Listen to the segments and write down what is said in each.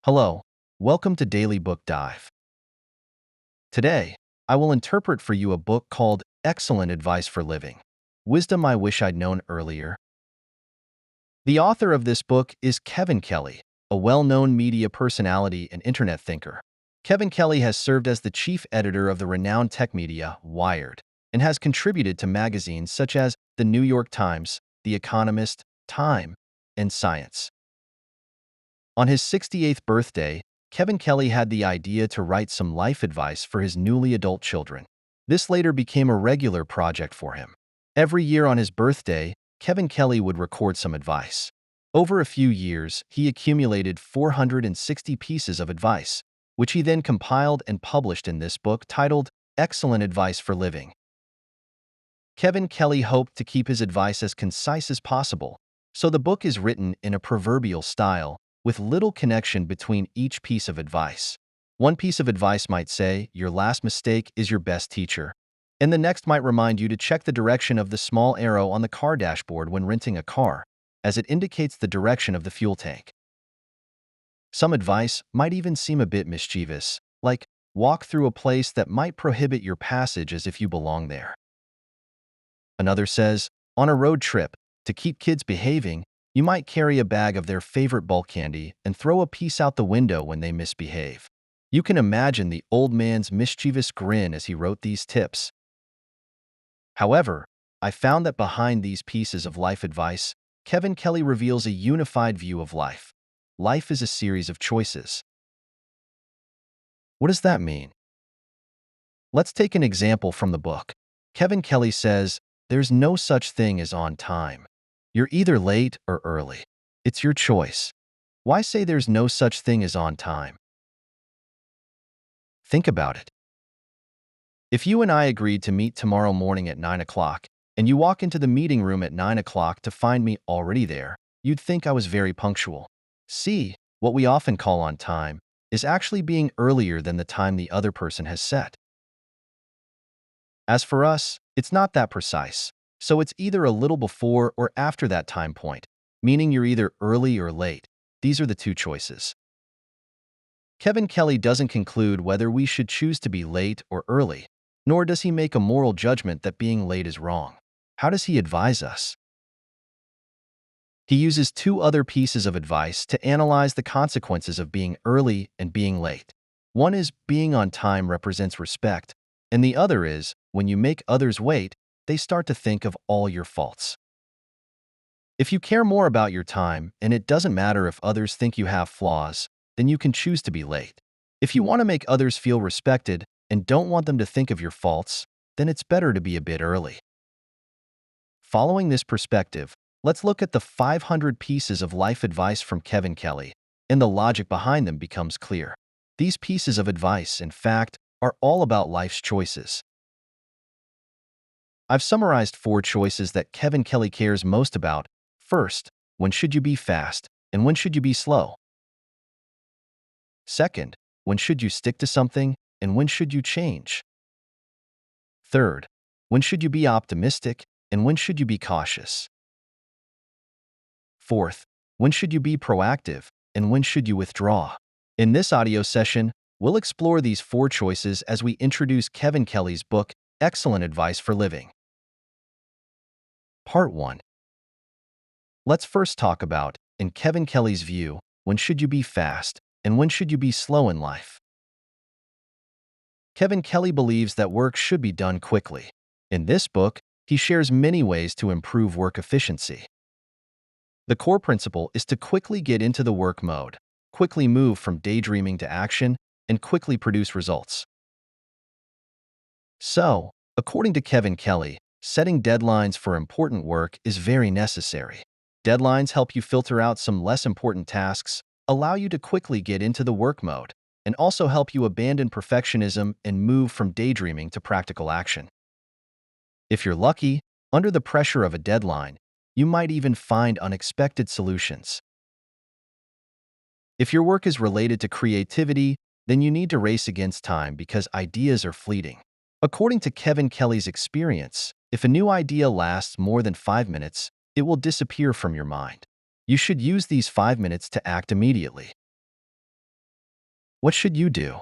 Hello, welcome to Daily Book Dive. Today, I will interpret for you a book called Excellent Advice for Living. Wisdom I Wish I'd Known Earlier. The author of this book is Kevin Kelly, a well-known media personality and internet thinker. Kevin Kelly has served as the chief editor of the renowned tech media Wired and has contributed to magazines such as The New York Times, The Economist, Time, and Science. On his 68th birthday, Kevin Kelly had the idea to write some life advice for his newly adult children. This later became a regular project for him. Every year on his birthday, Kevin Kelly would record some advice. Over a few years, he accumulated 460 pieces of advice, which he then compiled and published in this book titled Excellent Advice for Living. Kevin Kelly hoped to keep his advice as concise as possible, so the book is written in a proverbial style, with little connection between each piece of advice. One piece of advice might say, "Your last mistake is your best teacher," and the next might remind you to check the direction of the small arrow on the car dashboard when renting a car, as it indicates the direction of the fuel tank. Some advice might even seem a bit mischievous, like, "Walk through a place that might prohibit your passage as if you belong there." Another says, "On a road trip, to keep kids behaving, you might carry a bag of their favorite bulk candy and throw a piece out the window when they misbehave." You can imagine the old man's mischievous grin as he wrote these tips. However, I found that behind these pieces of life advice, Kevin Kelly reveals a unified view of life. Life is a series of choices. What does that mean? Let's take an example from the book. Kevin Kelly says, "There's no such thing as on time. You're either late or early. It's your choice." Why say there's no such thing as on time? Think about it. If you and I agreed to meet tomorrow morning at 9 o'clock, and you walk into the meeting room at 9 o'clock to find me already there, you'd think I was very punctual. See, what we often call on time is actually being earlier than the time the other person has set. As for us, it's not that precise, so it's either a little before or after that time point, meaning you're either early or late. These are the two choices. Kevin Kelly doesn't conclude whether we should choose to be late or early, nor does he make a moral judgment that being late is wrong. How does he advise us? He uses two other pieces of advice to analyze the consequences of being early and being late. One is being on time represents respect, and the other is when you make others wait, they start to think of all your faults. If you care more about your time, and it doesn't matter if others think you have flaws, then you can choose to be late. If you want to make others feel respected and don't want them to think of your faults, then it's better to be a bit early. Following this perspective, let's look at the 500 pieces of life advice from Kevin Kelly, and the logic behind them becomes clear. These pieces of advice, in fact, are all about life's choices. I've summarized 4 choices that Kevin Kelly cares most about. First, when should you be fast, and when should you be slow? Second, when should you stick to something, and when should you change? Third, when should you be optimistic, and when should you be cautious? Fourth, when should you be proactive, and when should you withdraw? In this audio session, we'll explore these 4 choices as we introduce Kevin Kelly's book, Excellent Advice for Living. Part 1. Let's first talk about, in Kevin Kelly's view, when should you be fast, and when should you be slow in life? Kevin Kelly believes that work should be done quickly. In this book, he shares many ways to improve work efficiency. The core principle is to quickly get into the work mode, quickly move from daydreaming to action, and quickly produce results. So, according to Kevin Kelly, setting deadlines for important work is very necessary. Deadlines help you filter out some less important tasks, allow you to quickly get into the work mode, and also help you abandon perfectionism and move from daydreaming to practical action. If you're lucky, under the pressure of a deadline, you might even find unexpected solutions. If your work is related to creativity, then you need to race against time because ideas are fleeting. According to Kevin Kelly's experience, if a new idea lasts more than 5 minutes, it will disappear from your mind. You should use these 5 minutes to act immediately. What should you do?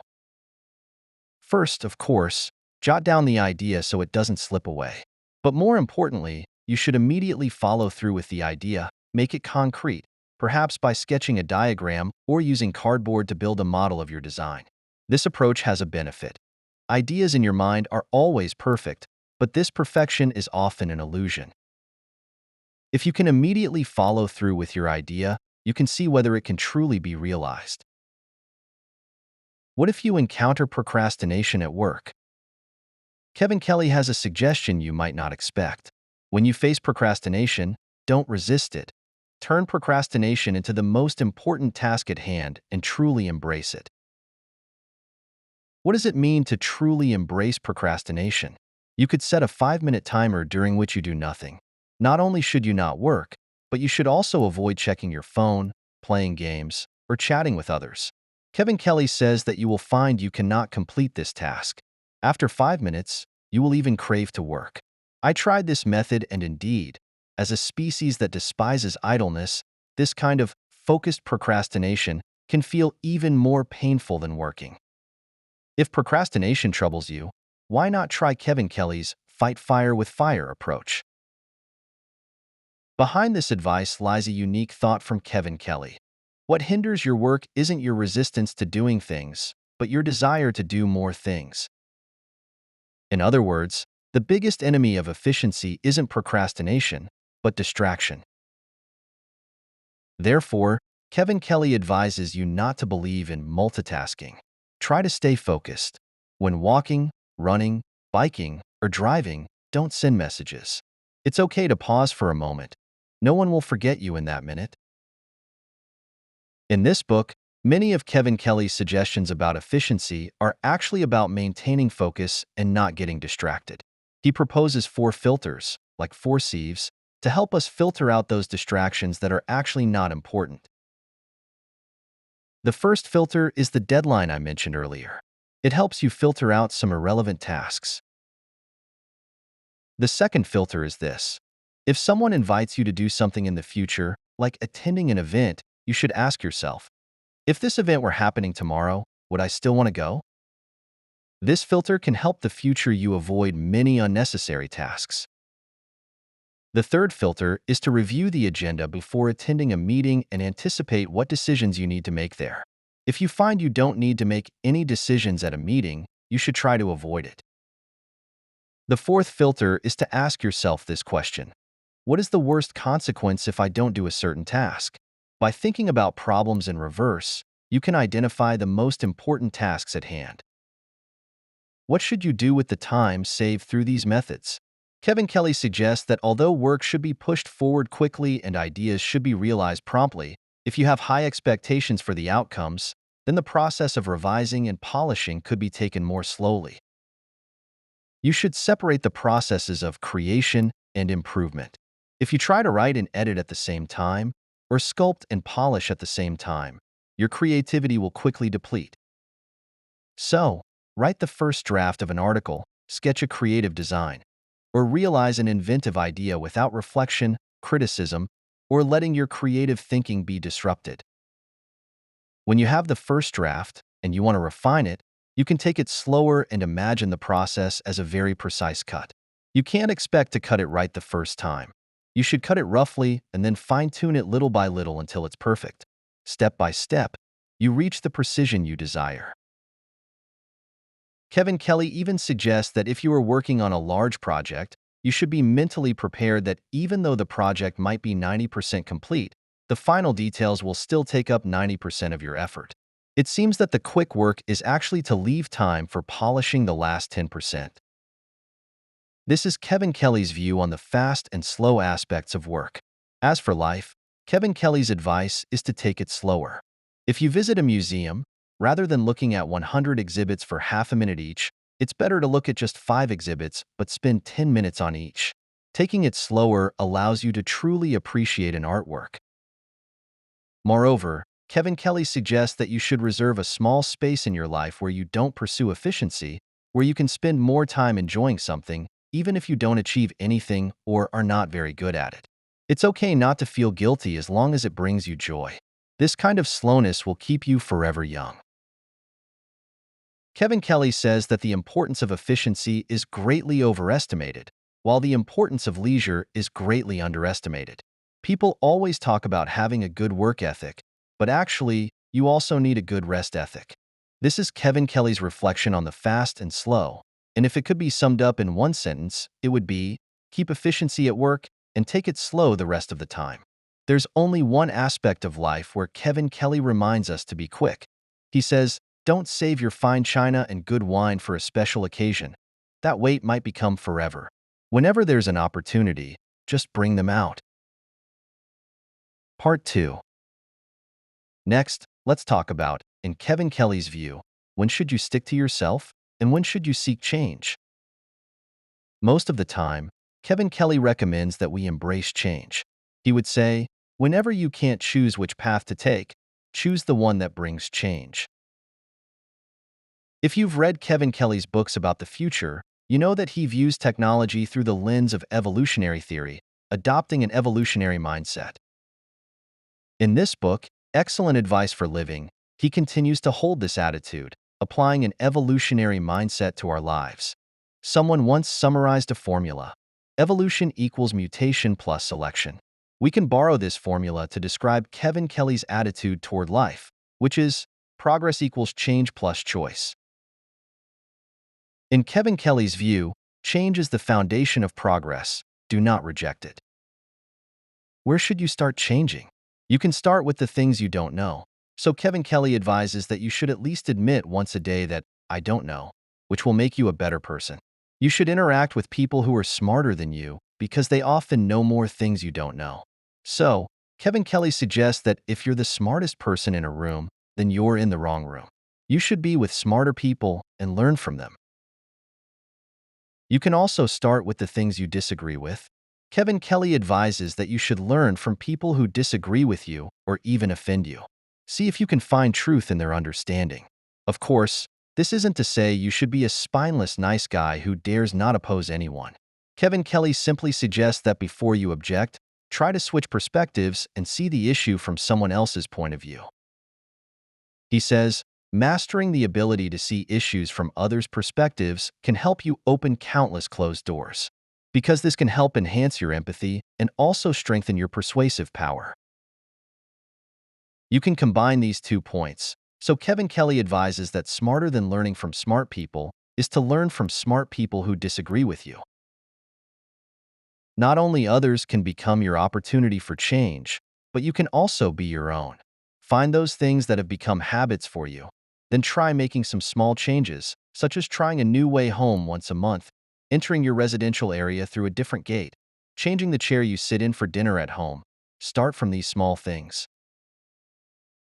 First, of course, jot down the idea so it doesn't slip away. But more importantly, you should immediately follow through with the idea, make it concrete, perhaps by sketching a diagram or using cardboard to build a model of your design. This approach has a benefit. Ideas in your mind are always perfect, but this perfection is often an illusion. If you can immediately follow through with your idea, you can see whether it can truly be realized. What if you encounter procrastination at work? Kevin Kelly has a suggestion you might not expect. When you face procrastination, don't resist it. Turn procrastination into the most important task at hand and truly embrace it. What does it mean to truly embrace procrastination? You could set a 5-minute timer during which you do nothing. Not only should you not work, but you should also avoid checking your phone, playing games, or chatting with others. Kevin Kelly says that you will find you cannot complete this task. After 5 minutes, you will even crave to work. I tried this method and indeed, as a species that despises idleness, this kind of focused procrastination can feel even more painful than working. If procrastination troubles you, why not try Kevin Kelly's fight fire with fire approach? Behind this advice lies a unique thought from Kevin Kelly. What hinders your work isn't your resistance to doing things, but your desire to do more things. In other words, the biggest enemy of efficiency isn't procrastination, but distraction. Therefore, Kevin Kelly advises you not to believe in multitasking. Try to stay focused. When walking, running, biking, or driving, don't send messages. It's okay to pause for a moment. No one will forget you in that minute. In this book, many of Kevin Kelly's suggestions about efficiency are actually about maintaining focus and not getting distracted. He proposes 4 filters, like 4 sieves, to help us filter out those distractions that are actually not important. The first filter is the deadline I mentioned earlier. It helps you filter out some irrelevant tasks. The second filter is this. If someone invites you to do something in the future, like attending an event, you should ask yourself, if this event were happening tomorrow, would I still want to go? This filter can help the future you avoid many unnecessary tasks. The third filter is to review the agenda before attending a meeting and anticipate what decisions you need to make there. If you find you don't need to make any decisions at a meeting, you should try to avoid it. The fourth filter is to ask yourself this question. What is the worst consequence if I don't do a certain task? By thinking about problems in reverse, you can identify the most important tasks at hand. What should you do with the time saved through these methods? Kevin Kelly suggests that although work should be pushed forward quickly and ideas should be realized promptly, if you have high expectations for the outcomes, then the process of revising and polishing could be taken more slowly. You should separate the processes of creation and improvement. If you try to write and edit at the same time, or sculpt and polish at the same time, your creativity will quickly deplete. So, write the first draft of an article, sketch a creative design, or realize an inventive idea without reflection, criticism, or letting your creative thinking be disrupted. When you have the first draft and you want to refine it, you can take it slower and imagine the process as a very precise cut. You can't expect to cut it right the first time. You should cut it roughly and then fine-tune it little by little until it's perfect. Step by step, you reach the precision you desire. Kevin Kelly even suggests that if you are working on a large project, you should be mentally prepared that even though the project might be 90% complete, the final details will still take up 90% of your effort. It seems that the quick work is actually to leave time for polishing the last 10%. This is Kevin Kelly's view on the fast and slow aspects of work. As for life, Kevin Kelly's advice is to take it slower. If you visit a museum, rather than looking at 100 exhibits for half a minute each, it's better to look at just 5 exhibits but spend 10 minutes on each. Taking it slower allows you to truly appreciate an artwork. Moreover, Kevin Kelly suggests that you should reserve a small space in your life where you don't pursue efficiency, where you can spend more time enjoying something, even if you don't achieve anything or are not very good at it. It's okay not to feel guilty as long as it brings you joy. This kind of slowness will keep you forever young. Kevin Kelly says that the importance of efficiency is greatly overestimated, while the importance of leisure is greatly underestimated. People always talk about having a good work ethic, but actually, you also need a good rest ethic. This is Kevin Kelly's reflection on the fast and slow, and if it could be summed up in one sentence, it would be, keep efficiency at work and take it slow the rest of the time. There's only one aspect of life where Kevin Kelly reminds us to be quick. He says, don't save your fine china and good wine for a special occasion. That wait might become forever. Whenever there's an opportunity, just bring them out. Part 2. Next, let's talk about, in Kevin Kelly's view, when should you stick to yourself and when should you seek change? Most of the time, Kevin Kelly recommends that we embrace change. He would say, whenever you can't choose which path to take, choose the one that brings change. If you've read Kevin Kelly's books about the future, you know that he views technology through the lens of evolutionary theory, adopting an evolutionary mindset. In this book, Excellent Advice for Living, he continues to hold this attitude, applying an evolutionary mindset to our lives. Someone once summarized a formula: evolution equals mutation plus selection. We can borrow this formula to describe Kevin Kelly's attitude toward life, which is progress equals change plus choice. In Kevin Kelly's view, change is the foundation of progress. Do not reject it. Where should you start changing? You can start with the things you don't know. So Kevin Kelly advises that you should at least admit once a day that, I don't know, which will make you a better person. You should interact with people who are smarter than you because they often know more things you don't know. So, Kevin Kelly suggests that if you're the smartest person in a room, then you're in the wrong room. You should be with smarter people and learn from them. You can also start with the things you disagree with. Kevin Kelly advises that you should learn from people who disagree with you or even offend you. See if you can find truth in their understanding. Of course, this isn't to say you should be a spineless nice guy who dares not oppose anyone. Kevin Kelly simply suggests that before you object, try to switch perspectives and see the issue from someone else's point of view. He says, mastering the ability to see issues from others' perspectives can help you open countless closed doors, because this can help enhance your empathy and also strengthen your persuasive power. You can combine these 2 points. So Kevin Kelly advises that smarter than learning from smart people is to learn from smart people who disagree with you. Not only others can become your opportunity for change, but you can also be your own. Find those things that have become habits for you. Then try making some small changes, such as trying a new way home once a month, entering your residential area through a different gate, changing the chair you sit in for dinner at home. Start from these small things.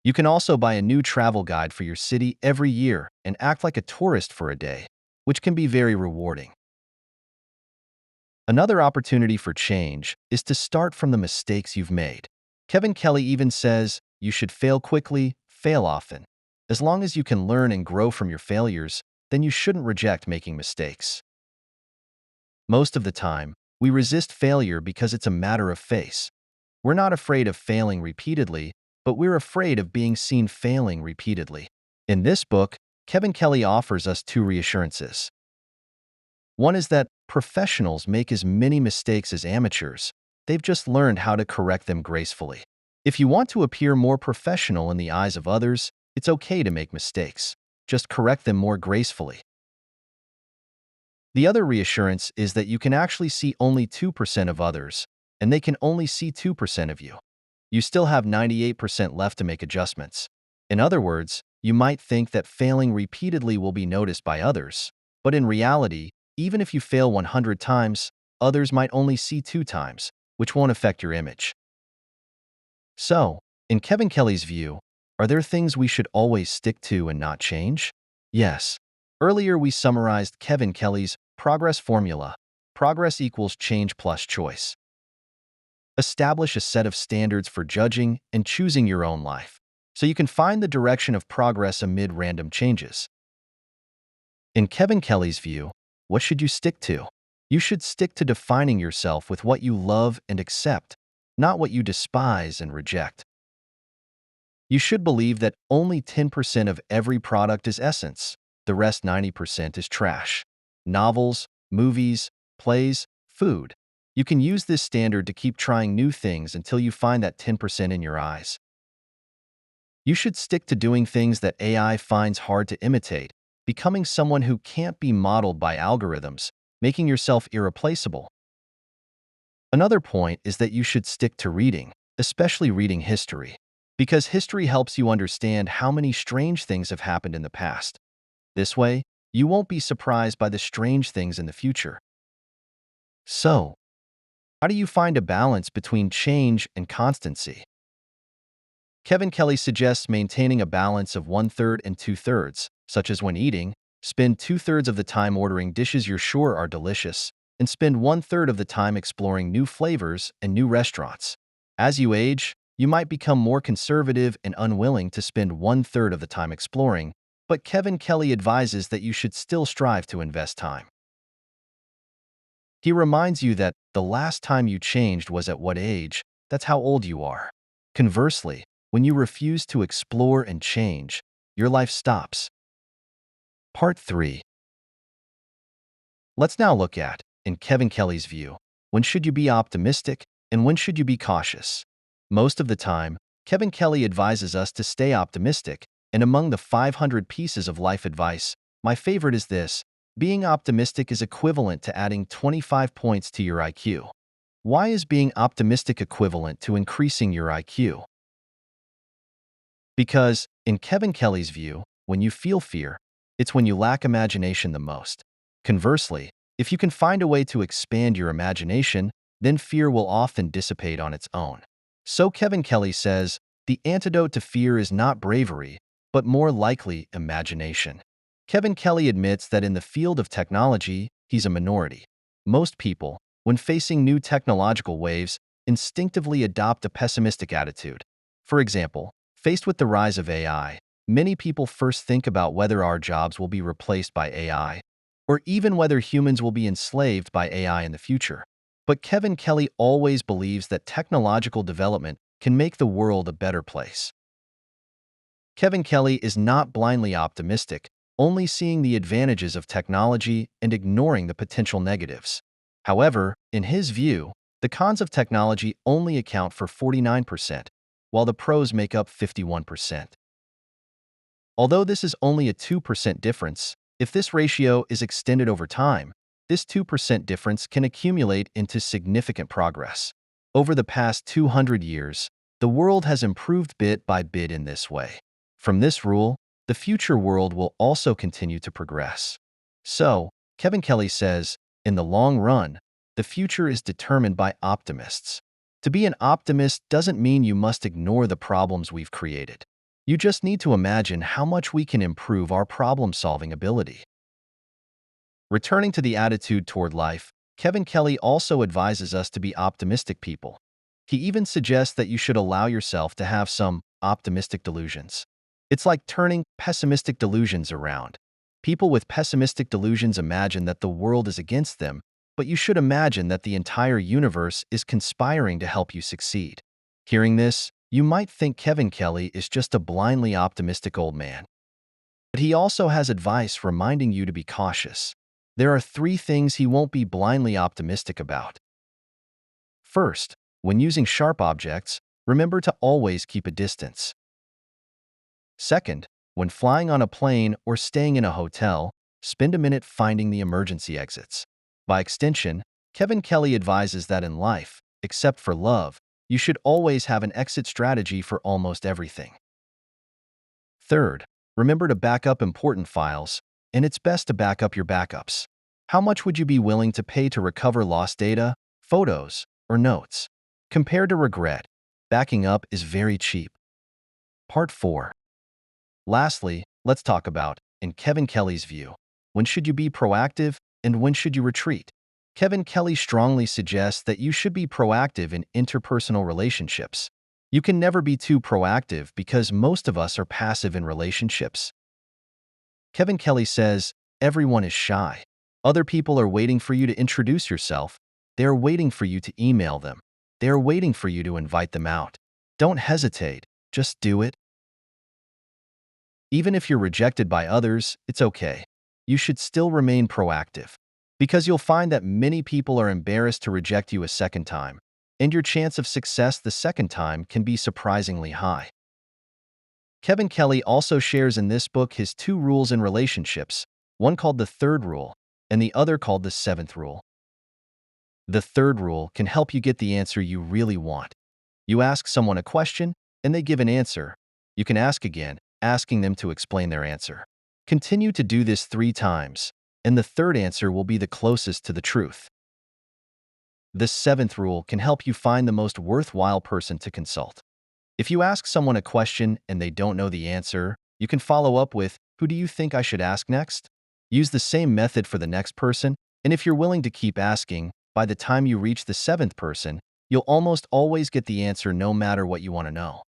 You can also buy a new travel guide for your city every year and act like a tourist for a day, which can be very rewarding. Another opportunity for change is to start from the mistakes you've made. Kevin Kelly even says you should fail quickly, fail often. As long as you can learn and grow from your failures, then you shouldn't reject making mistakes. Most of the time, we resist failure because it's a matter of face. We're not afraid of failing repeatedly, but we're afraid of being seen failing repeatedly. In this book, Kevin Kelly offers us 2 reassurances. One is that professionals make as many mistakes as amateurs. They've just learned how to correct them gracefully. If you want to appear more professional in the eyes of others, it's okay to make mistakes. Just correct them more gracefully. The other reassurance is that you can actually see only 2% of others, and they can only see 2% of you. You still have 98% left to make adjustments. In other words, you might think that failing repeatedly will be noticed by others, but in reality, even if you fail 100 times, others might only see 2 times, which won't affect your image. So, in Kevin Kelly's view, are there things we should always stick to and not change? Yes. Earlier we summarized Kevin Kelly's progress formula. Progress equals change plus choice. Establish a set of standards for judging and choosing your own life, so you can find the direction of progress amid random changes. In Kevin Kelly's view, what should you stick to? You should stick to defining yourself with what you love and accept, not what you despise and reject. You should believe that only 10% of every product is essence. The rest 90% is trash. Novels, movies, plays, food. You can use this standard to keep trying new things until you find that 10% in your eyes. You should stick to doing things that AI finds hard to imitate, becoming someone who can't be modeled by algorithms, making yourself irreplaceable. Another point is that you should stick to reading, especially reading history, because history helps you understand how many strange things have happened in the past. This way, you won't be surprised by the strange things in the future. So, how do you find a balance between change and constancy? Kevin Kelly suggests maintaining a balance of one-third and two-thirds, such as when eating, spend two-thirds of the time ordering dishes you're sure are delicious, and spend one-third of the time exploring new flavors and new restaurants. As you age, you might become more conservative and unwilling to spend one-third of the time exploring, but Kevin Kelly advises that you should still strive to invest time. He reminds you that the last time you changed was at what age, that's how old you are. Conversely, when you refuse to explore and change, your life stops. Part 3. Let's now look at, in Kevin Kelly's view, when should you be optimistic and when should you be cautious? Most of the time, Kevin Kelly advises us to stay optimistic, and among the 500 pieces of life advice, my favorite is this: being optimistic is equivalent to adding 25 points to your IQ. Why is being optimistic equivalent to increasing your IQ? Because, in Kevin Kelly's view, when you feel fear, it's when you lack imagination the most. Conversely, if you can find a way to expand your imagination, then fear will often dissipate on its own. So Kevin Kelly says, the antidote to fear is not bravery, but more likely imagination. Kevin Kelly admits that in the field of technology, he's a minority. Most people, when facing new technological waves, instinctively adopt a pessimistic attitude. For example, faced with the rise of AI, many people first think about whether our jobs will be replaced by AI, or even whether humans will be enslaved by AI in the future. But Kevin Kelly always believes that technological development can make the world a better place. Kevin Kelly is not blindly optimistic, only seeing the advantages of technology and ignoring the potential negatives. However, in his view, the cons of technology only account for 49%, while the pros make up 51%. Although this is only a 2% difference, if this ratio is extended over time, this 2% difference can accumulate into significant progress. Over the past 200 years, the world has improved bit by bit in this way. From this rule, the future world will also continue to progress. So, Kevin Kelly says, in the long run, the future is determined by optimists. To be an optimist doesn't mean you must ignore the problems we've created. You just need to imagine how much we can improve our problem-solving ability. Returning to the attitude toward life, Kevin Kelly also advises us to be optimistic people. He even suggests that you should allow yourself to have some optimistic delusions. It's like turning pessimistic delusions around. People with pessimistic delusions imagine that the world is against them, but you should imagine that the entire universe is conspiring to help you succeed. Hearing this, you might think Kevin Kelly is just a blindly optimistic old man. But he also has advice reminding you to be cautious. There are 3 things he won't be blindly optimistic about. First, when using sharp objects, remember to always keep a distance. Second, when flying on a plane or staying in a hotel, spend a minute finding the emergency exits. By extension, Kevin Kelly advises that in life, except for love, you should always have an exit strategy for almost everything. Third, remember to back up important files, and it's best to back up your backups. How much would you be willing to pay to recover lost data, photos, or notes? Compared to regret, backing up is very cheap. Part 4. Lastly, let's talk about, in Kevin Kelly's view, when should you be proactive and when should you retreat? Kevin Kelly strongly suggests that you should be proactive in interpersonal relationships. You can never be too proactive because most of us are passive in relationships. Kevin Kelly says, everyone is shy. Other people are waiting for you to introduce yourself. They are waiting for you to email them. They are waiting for you to invite them out. Don't hesitate, just do it. Even if you're rejected by others, it's okay. You should still remain proactive. Because you'll find that many people are embarrassed to reject you a second time, and your chance of success the second time can be surprisingly high. Kevin Kelly also shares in this book his two rules in relationships, one called the third rule, and the other called the seventh rule. The third rule can help you get the answer you really want. You ask someone a question, and they give an answer. You can ask again, asking them to explain their answer. Continue to do this 3 times, and the third answer will be the closest to the truth. The seventh rule can help you find the most worthwhile person to consult. If you ask someone a question and they don't know the answer, you can follow up with, "Who do you think I should ask next?" Use the same method for the next person, and if you're willing to keep asking, by the time you reach the seventh person, you'll almost always get the answer no matter what you want to know.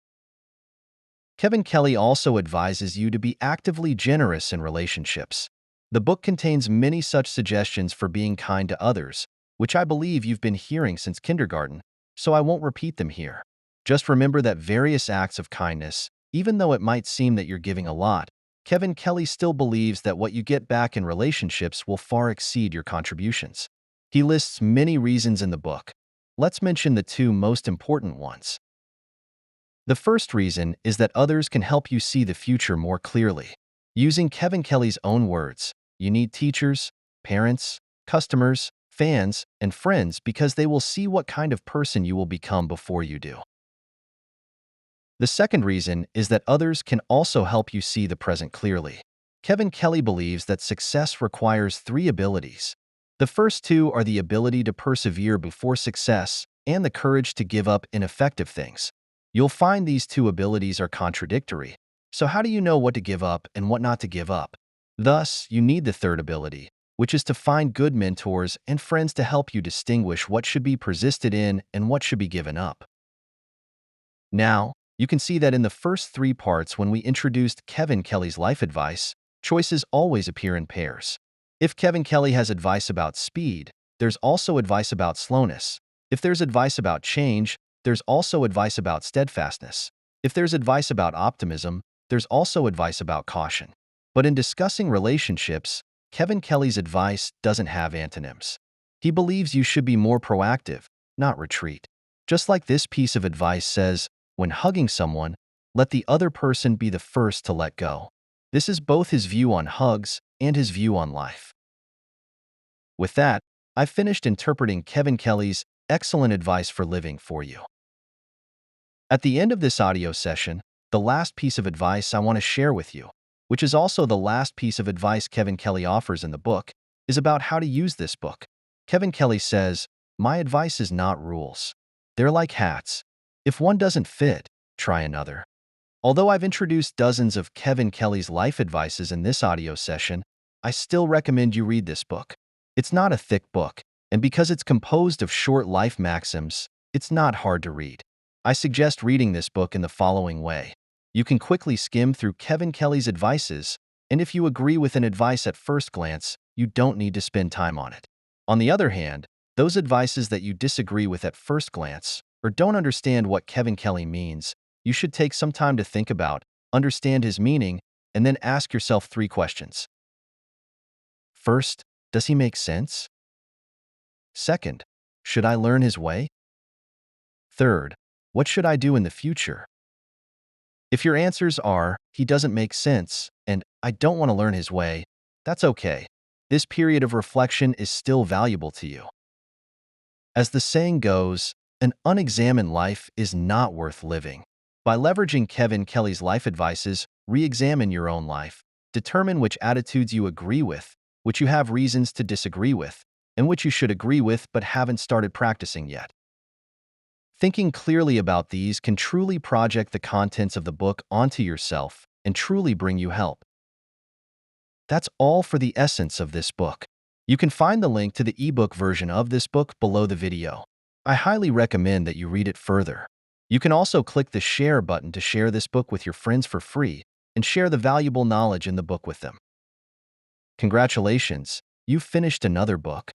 Kevin Kelly also advises you to be actively generous in relationships. The book contains many such suggestions for being kind to others, which I believe you've been hearing since kindergarten, so I won't repeat them here. Just remember that various acts of kindness, even though it might seem that you're giving a lot, Kevin Kelly still believes that what you get back in relationships will far exceed your contributions. He lists many reasons in the book. Let's mention the 2 most important ones. The first reason is that others can help you see the future more clearly. Using Kevin Kelly's own words, you need teachers, parents, customers, fans, and friends because they will see what kind of person you will become before you do. The second reason is that others can also help you see the present clearly. Kevin Kelly believes that success requires 3 abilities. The first 2 are the ability to persevere before success and the courage to give up ineffective things. You'll find these 2 abilities are contradictory. So how do you know what to give up and what not to give up? Thus, you need the third ability, which is to find good mentors and friends to help you distinguish what should be persisted in and what should be given up. Now, you can see that in the first 3 parts when we introduced Kevin Kelly's life advice, choices always appear in pairs. If Kevin Kelly has advice about speed, there's also advice about slowness. If there's advice about change, there's also advice about steadfastness. If there's advice about optimism, there's also advice about caution. But in discussing relationships, Kevin Kelly's advice doesn't have antonyms. He believes you should be more proactive, not retreat. Just like this piece of advice says, when hugging someone, let the other person be the first to let go. This is both his view on hugs and his view on life. With that, I've finished interpreting Kevin Kelly's excellent advice for living for you. At the end of this audio session, the last piece of advice I want to share with you, which is also the last piece of advice Kevin Kelly offers in the book, is about how to use this book. Kevin Kelly says, "My advice is not rules. They're like hats. If one doesn't fit, try another." Although I've introduced dozens of Kevin Kelly's life advices in this audio session, I still recommend you read this book. It's not a thick book, and because it's composed of short life maxims, it's not hard to read. I suggest reading this book in the following way. You can quickly skim through Kevin Kelly's advices, and if you agree with an advice at first glance, you don't need to spend time on it. On the other hand, those advices that you disagree with at first glance, or don't understand what Kevin Kelly means, you should take some time to think about, understand his meaning, and then ask yourself 3 questions. First, does he make sense? Second, should I learn his way? Third, what should I do in the future? If your answers are, he doesn't make sense, and I don't want to learn his way, that's okay. This period of reflection is still valuable to you. As the saying goes, an unexamined life is not worth living. By leveraging Kevin Kelly's life advices, re-examine your own life. Determine which attitudes you agree with, which you have reasons to disagree with, and which you should agree with but haven't started practicing yet. Thinking clearly about these can truly project the contents of the book onto yourself and truly bring you help. That's all for the essence of this book. You can find the link to the ebook version of this book below the video. I highly recommend that you read it further. You can also click the share button to share this book with your friends for free and share the valuable knowledge in the book with them. Congratulations, you've finished another book.